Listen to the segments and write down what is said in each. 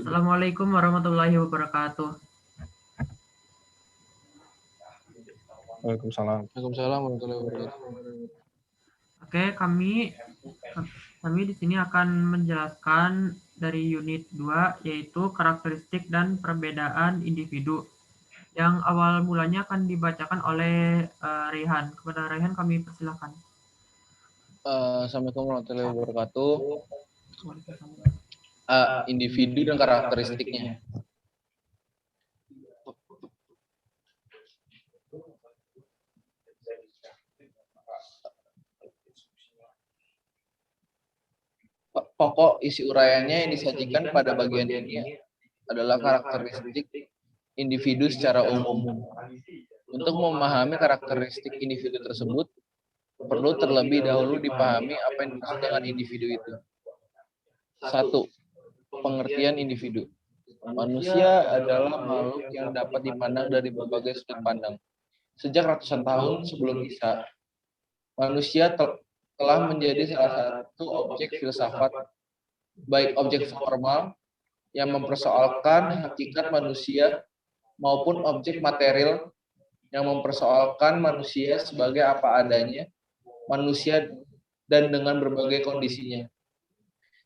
Assalamualaikum warahmatullahi wabarakatuh. Waalaikumsalam. Waalaikumsalam warahmatullahi wabarakatuh. Oke, kami di sini akan menjelaskan dari unit 2 yaitu karakteristik dan perbedaan individu. Yang awal mulanya akan dibacakan oleh Rehan. Kepada Rehan kami persilakan. Assalamualaikum warahmatullahi wabarakatuh. Individu dan karakteristiknya. Pokok isi uraiannya yang disajikan pada bagian ini adalah karakteristik individu secara umum. Untuk memahami karakteristik individu tersebut, perlu terlebih dahulu dipahami apa yang dimaksud dengan individu itu. 1. Pengertian individu. Manusia adalah makhluk yang dapat dipandang dari berbagai sudut pandang. Sejak ratusan tahun sebelum Isa, manusia telah menjadi salah satu objek filsafat, baik objek formal yang mempersoalkan hakikat manusia maupun objek material yang mempersoalkan manusia sebagai apa adanya, manusia dan dengan berbagai kondisinya.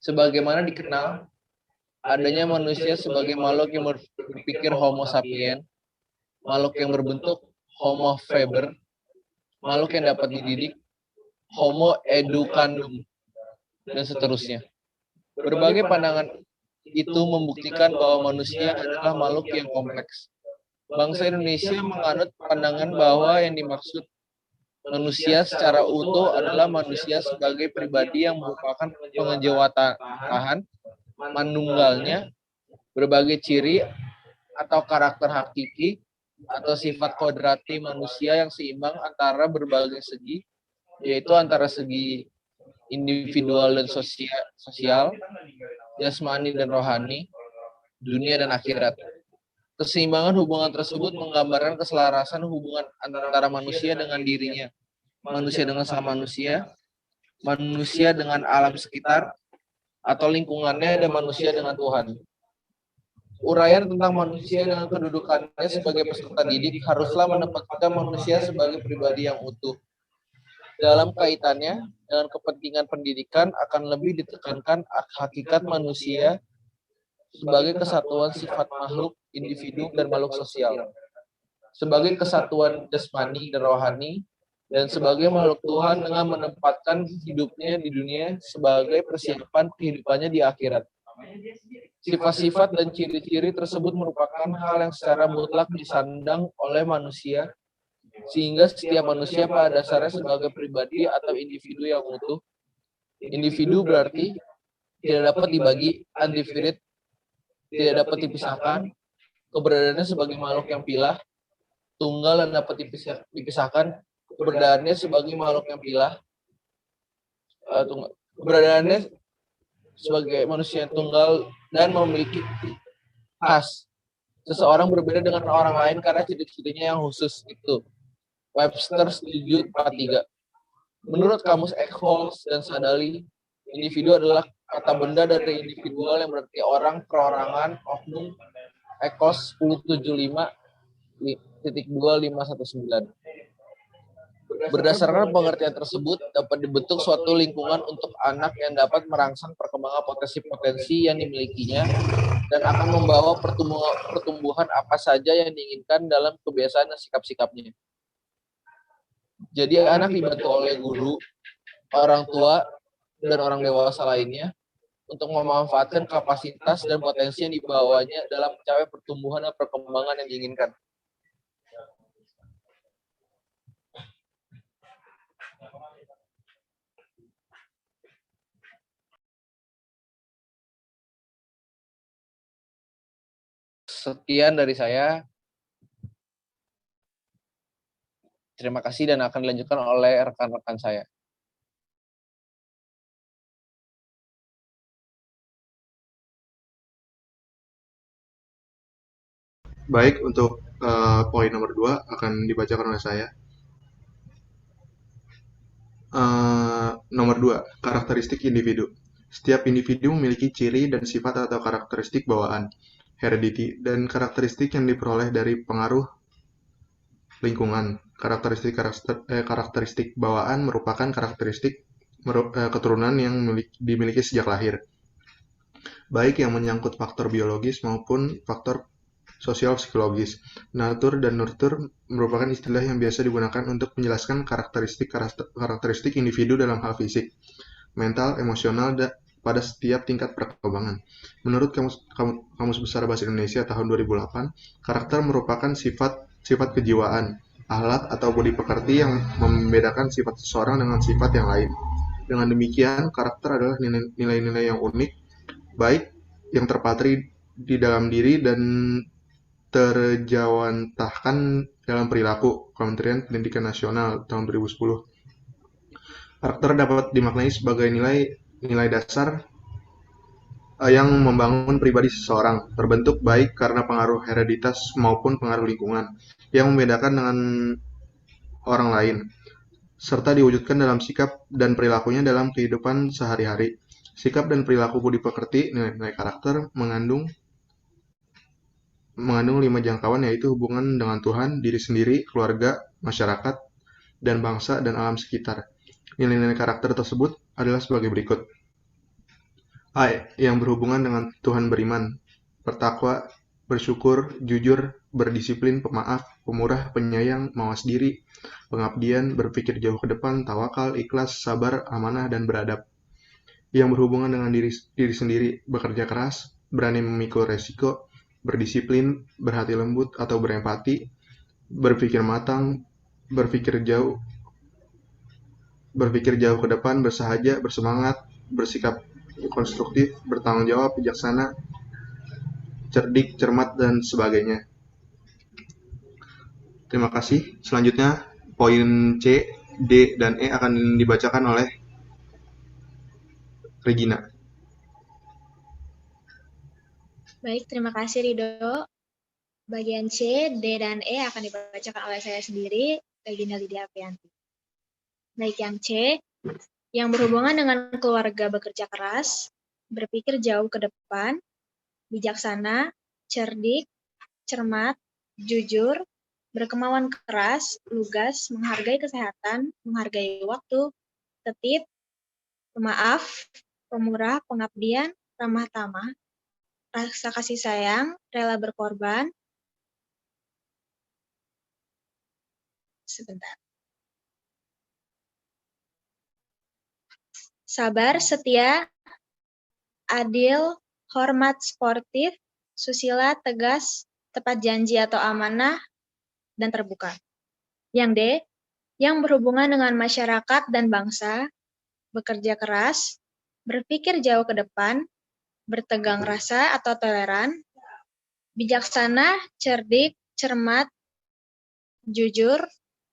Sebagaimana dikenal, adanya manusia sebagai makhluk yang berpikir Homo sapiens, makhluk yang berbentuk Homo faber, makhluk yang dapat dididik Homo educandum, dan seterusnya. Berbagai pandangan itu membuktikan bahwa manusia adalah makhluk yang kompleks. Bangsa Indonesia menganut pandangan bahwa yang dimaksud manusia secara utuh adalah manusia sebagai pribadi yang merupakan pengejawatan manunggalnya, berbagai ciri atau karakter hakiki atau sifat kodrati manusia yang seimbang antara berbagai segi, yaitu antara segi individual dan sosial, jasmani dan rohani, dunia dan akhirat. Keseimbangan hubungan tersebut menggambarkan keselarasan hubungan antara manusia dengan dirinya, manusia dengan sama manusia dengan alam sekitar, atau lingkungannya, dan manusia dengan Tuhan. Uraian tentang manusia dengan kedudukannya sebagai peserta didik haruslah menempatkan manusia sebagai pribadi yang utuh. Dalam kaitannya dengan kepentingan pendidikan akan lebih ditekankan hakikat manusia sebagai kesatuan sifat makhluk, individu, dan makhluk sosial. Sebagai kesatuan jasmani dan rohani, dan sebagai makhluk Tuhan dengan menempatkan hidupnya di dunia sebagai persiapan kehidupannya di akhirat. Sifat-sifat dan ciri-ciri tersebut merupakan hal yang secara mutlak disandang oleh manusia, sehingga setiap manusia pada dasarnya sebagai pribadi atau individu yang utuh. Individu berarti tidak dapat dibagi, undivided, tidak dapat dipisahkan, keberadaannya sebagai makhluk yang pilah, tunggal dan dapat dipisahkan, keberadaannya sebagai makhluk yang pilah, keberadaannya sebagai manusia yang tunggal dan memiliki khas. Seseorang berbeda dengan orang lain karena ciri-cirinya yang khusus itu. Webster setuju 43. Menurut kamus Eccles dan Sadali, individu adalah kata benda dari individual yang berarti orang, perorangan, oknum. Eccles 1075.2.519. Berdasarkan pengertian tersebut, dapat dibentuk suatu lingkungan untuk anak yang dapat merangsang perkembangan potensi-potensi yang dimilikinya dan akan membawa pertumbuhan apa saja yang diinginkan dalam kebiasaan dan sikap-sikapnya. Jadi anak dibantu oleh guru, orang tua, dan orang dewasa lainnya untuk memanfaatkan kapasitas dan potensi yang dibawanya dalam mencapai pertumbuhan dan perkembangan yang diinginkan. Sekian dari saya. Terima kasih dan akan dilanjutkan oleh rekan-rekan saya. Baik, untuk poin nomor 2 akan dibacakan oleh saya. Nomor 2, karakteristik individu. Setiap individu memiliki ciri dan sifat atau karakteristik bawaan, heredity, dan karakteristik yang diperoleh dari pengaruh lingkungan. Karakteristik bawaan merupakan karakteristik keturunan yang dimiliki sejak lahir, baik yang menyangkut faktor biologis maupun faktor sosial psikologis. Natur dan nurture merupakan istilah yang biasa digunakan untuk menjelaskan karakteristik individu dalam hal fisik, mental, emosional, pada setiap tingkat perkembangan. Menurut Kamus Besar Bahasa Indonesia tahun 2008, karakter merupakan sifat kejiwaan, ahlak atau budi pekerti yang membedakan sifat seseorang dengan sifat yang lain. Dengan demikian, karakter adalah nilai-nilai yang unik, baik yang terpatri di dalam diri dan terjawantahkan dalam perilaku. Kementerian Pendidikan Nasional tahun 2010. Karakter dapat dimaknai sebagai nilai dasar yang membangun pribadi seseorang, terbentuk baik karena pengaruh hereditas maupun pengaruh lingkungan, yang membedakan dengan orang lain, serta diwujudkan dalam sikap dan perilakunya dalam kehidupan sehari-hari. Sikap dan perilaku budi pekerti, nilai-nilai karakter, mengandung 5 jangkauan, yaitu hubungan dengan Tuhan, diri sendiri, keluarga, masyarakat, dan bangsa dan alam sekitar. Nilai-nilai karakter tersebut adalah sebagai berikut. A. Yang berhubungan dengan Tuhan: beriman, bertakwa, bersyukur, jujur, berdisiplin, pemaaf, pemurah, penyayang, mawas diri, pengabdian, berpikir jauh ke depan, tawakal, ikhlas, sabar, amanah, dan beradab. Yang berhubungan dengan diri sendiri: bekerja keras, berani memikul resiko, berdisiplin, berhati lembut atau berempati, berpikir matang, berpikir jauh ke depan, bersahaja, bersemangat, bersikap konstruktif, bertanggung jawab, bijaksana, cerdik, cermat, dan sebagainya. Terima kasih. Selanjutnya, poin C, D, dan E akan dibacakan oleh Regina. Baik, terima kasih Rido. Bagian C, D, dan E akan dibacakan oleh saya sendiri, Regina Lydia Aprianti. Baik, yang C, yang berhubungan dengan keluarga bekerja keras, berpikir jauh ke depan, bijaksana, cerdik, cermat, jujur, berkemauan keras, lugas, menghargai kesehatan, menghargai waktu, tertib, pemaaf, pemurah, pengabdian, ramah tamah, rasa kasih sayang, rela berkorban. Sebentar. Sabar, setia, adil, hormat, sportif, susila, tegas, tepat janji atau amanah, dan terbuka. Yang D, yang berhubungan dengan masyarakat dan bangsa, bekerja keras, berpikir jauh ke depan, bertegang rasa atau toleran, bijaksana, cerdik, cermat, jujur,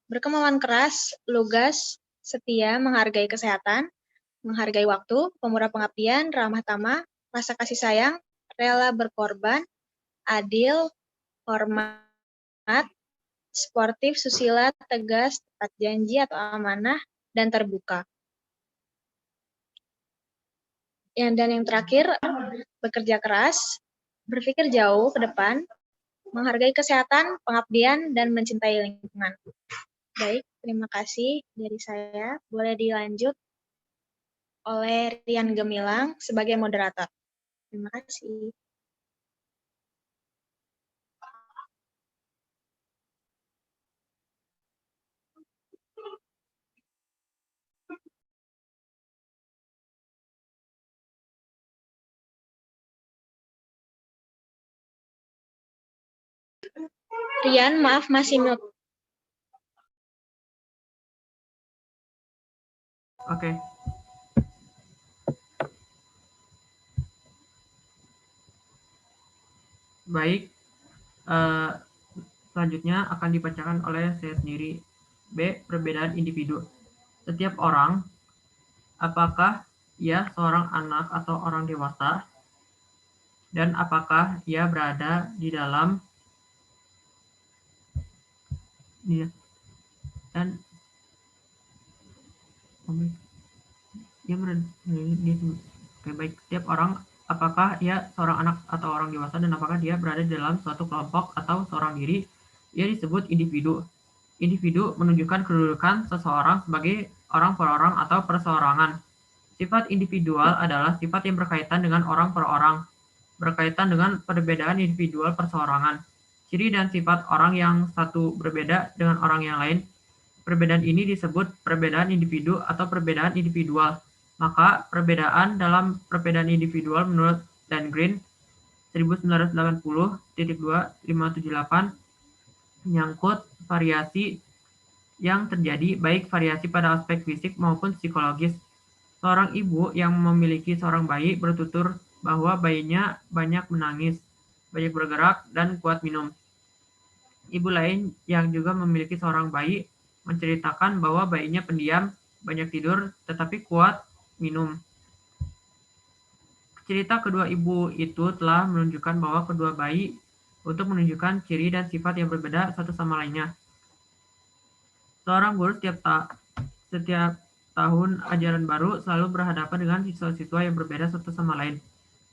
berkemauan keras, lugas, setia, menghargai kesehatan, menghargai waktu, pemurah pengabdian, ramah tamah, rasa kasih sayang, rela berkorban, adil, hormat, sportif, susila, tegas, tepat janji atau amanah, dan terbuka. Dan yang terakhir, bekerja keras, berpikir jauh ke depan, menghargai kesehatan, pengabdian, dan mencintai lingkungan. Baik, terima kasih dari saya. Boleh dilanjut oleh Rian Gemilang sebagai moderator. Terima kasih. Rian, maaf masih mute. Oke. Baik. Selanjutnya akan dibacakan oleh saya sendiri. B. Perbedaan individu. Setiap orang, apakah ia seorang anak atau orang dewasa, dan apakah ia berada di dalam dan dia berada baik setiap orang, apakah ia seorang anak atau orang dewasa dan apakah dia berada di dalam suatu kelompok atau seorang diri, ia disebut individu. Individu menunjukkan kedudukan seseorang sebagai orang per orang atau perseorangan. Sifat individual adalah sifat yang berkaitan dengan orang per orang, berkaitan dengan perbedaan individual perseorangan. Ciri dan sifat orang yang satu berbeda dengan orang yang lain. Perbedaan ini disebut perbedaan individu atau perbedaan individual. Maka perbedaan dalam perbedaan individual menurut Landgren 1980.2578 menyangkut variasi yang terjadi, baik variasi pada aspek fisik maupun psikologis. Seorang ibu yang memiliki seorang bayi bertutur bahwa bayinya banyak menangis, banyak bergerak, dan kuat minum. Ibu lain yang juga memiliki seorang bayi menceritakan bahwa bayinya pendiam, banyak tidur, tetapi kuat minum. Cerita kedua ibu itu telah menunjukkan bahwa kedua bayi untuk menunjukkan ciri dan sifat yang berbeda satu sama lainnya. Seorang guru setiap tahun ajaran baru selalu berhadapan dengan siswa-siswa yang berbeda satu sama lain.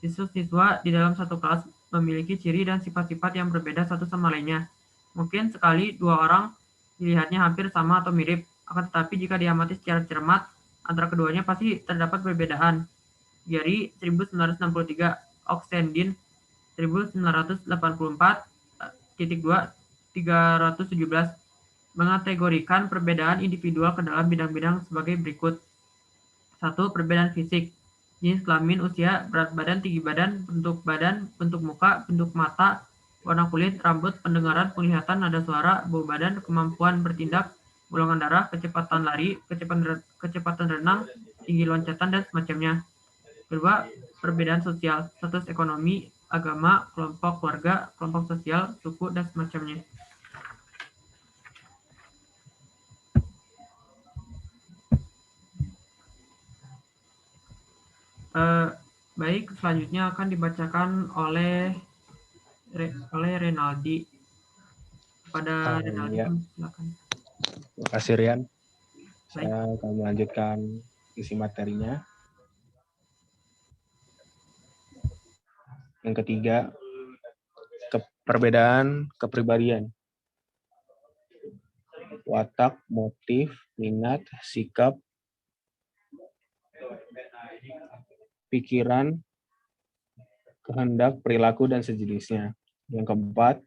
Siswa-siswa di dalam satu kelas memiliki ciri dan sifat-sifat yang berbeda satu sama lainnya. Mungkin sekali dua orang dilihatnya hampir sama atau mirip, akan tetapi jika diamati secara cermat, antara keduanya pasti terdapat perbedaan. Gary 1963, Oxendin 1984.2.317 mengategorikan perbedaan individual ke dalam bidang-bidang sebagai berikut. 1. Perbedaan fisik. Jenis kelamin, usia, berat badan, tinggi badan, bentuk muka, bentuk mata, warna kulit, rambut, pendengaran, penglihatan, nada suara, bau badan, kemampuan bertindak, golongan darah, kecepatan lari, kecepatan renang, tinggi loncatan, dan semacamnya. Kedua, perbedaan sosial, status ekonomi, agama, kelompok keluarga, kelompok sosial, suku, dan semacamnya. Baik, selanjutnya akan dibacakan oleh Renaldi. Pada Renaldi, ya. silakan. Terima kasih Rian. Saya akan melanjutkan isi materinya. Yang ketiga, perbedaan kepribadian. Watak, motif, minat, sikap, pikiran, kehendak, perilaku, dan sejenisnya. Yang keempat,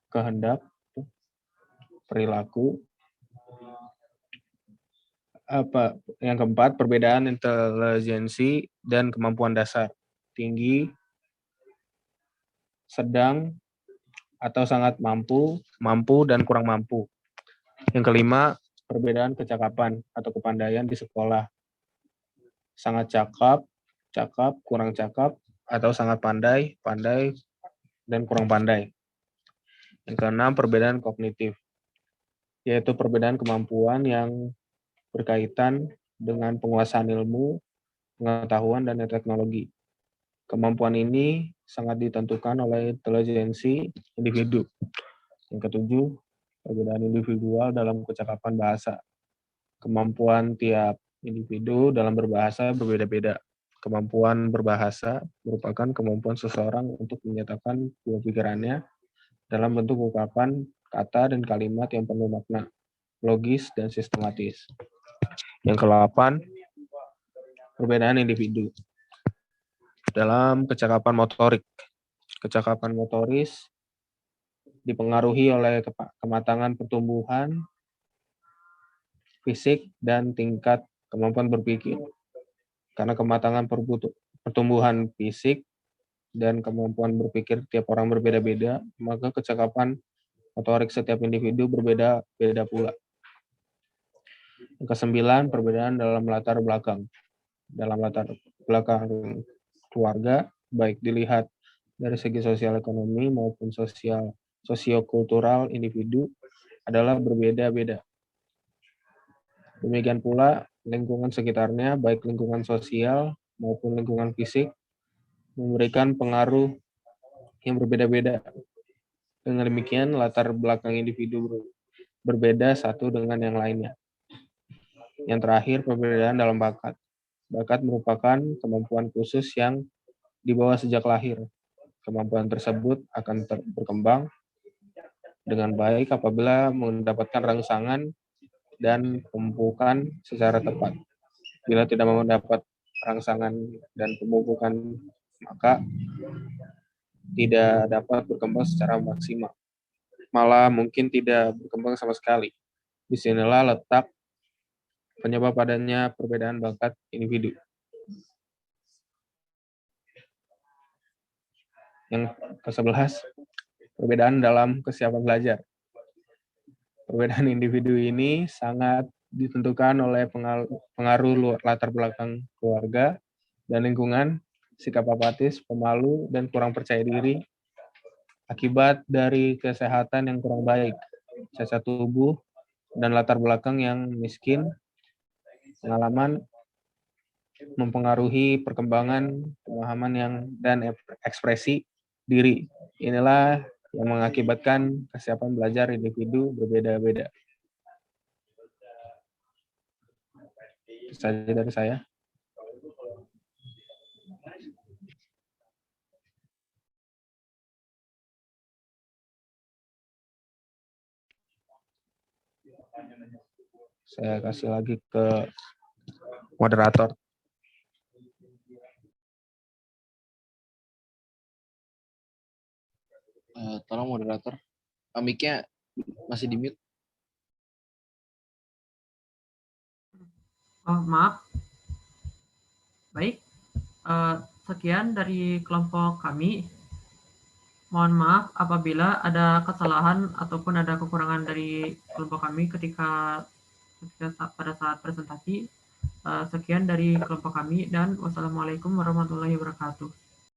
kehendak, perilaku. Yang keempat, perbedaan intelijensi dan kemampuan dasar. Tinggi, sedang, atau sangat mampu, dan kurang mampu. Yang kelima, perbedaan kecakapan atau kepandaian di sekolah. Sangat cakap, kurang cakap, atau sangat pandai, dan kurang pandai. Yang keenam, perbedaan kognitif, yaitu perbedaan kemampuan yang berkaitan dengan penguasaan ilmu, pengetahuan, dan teknologi. Kemampuan ini sangat ditentukan oleh intelijensi individu. Yang ketujuh, perbedaan individual dalam kecakapan bahasa. Kemampuan tiap individu dalam berbahasa berbeda-beda. Kemampuan berbahasa merupakan kemampuan seseorang untuk menyatakan buah pikirannya dalam bentuk ungkapan, kata, dan kalimat yang penuh makna, logis, dan sistematis. Yang ke-8, perbedaan individu dalam kecakapan motorik. Kecakapan motoris dipengaruhi oleh kematangan pertumbuhan fisik dan tingkat kemampuan berpikir. Karena kematangan pertumbuhan fisik dan kemampuan berpikir tiap orang berbeda-beda, maka kecakapan motorik setiap individu berbeda-beda pula. Yang ke-9, perbedaan dalam latar belakang. Dalam latar belakang keluarga, baik dilihat dari segi sosial ekonomi maupun sosiokultural individu adalah berbeda-beda. Demikian pula lingkungan sekitarnya, baik lingkungan sosial maupun lingkungan fisik, memberikan pengaruh yang berbeda-beda. Dengan demikian, latar belakang individu berbeda satu dengan yang lainnya. Yang terakhir, perbedaan dalam bakat. Bakat merupakan kemampuan khusus yang dibawa sejak lahir. Kemampuan tersebut akan berkembang dengan baik apabila mendapatkan rangsangan dan pemupukan secara tepat. Bila tidak mendapat rangsangan dan pemupukan, maka tidak dapat berkembang secara maksimal. Malah mungkin tidak berkembang sama sekali. Disinilah letak penyebab adanya perbedaan bakat individu. Yang ke-11, perbedaan dalam kesiapan belajar. Perbedaan individu ini sangat ditentukan oleh pengaruh latar belakang keluarga dan lingkungan, sikap apatis, pemalu, dan kurang percaya diri, akibat dari kesehatan yang kurang baik, cacat tubuh, dan latar belakang yang miskin. Pengalaman mempengaruhi perkembangan pemahaman dan ekspresi diri. Inilah yang mengakibatkan kesiapan belajar individu berbeda-beda. Itu saja dari saya. Saya kasih lagi ke moderator. Tolong moderator, mic-nya masih di mute. Oh, maaf. Baik, sekian dari kelompok kami. Mohon maaf apabila ada kesalahan ataupun ada kekurangan dari kelompok kami ketika pada saat presentasi. Sekian dari kelompok kami dan wassalamualaikum warahmatullahi wabarakatuh.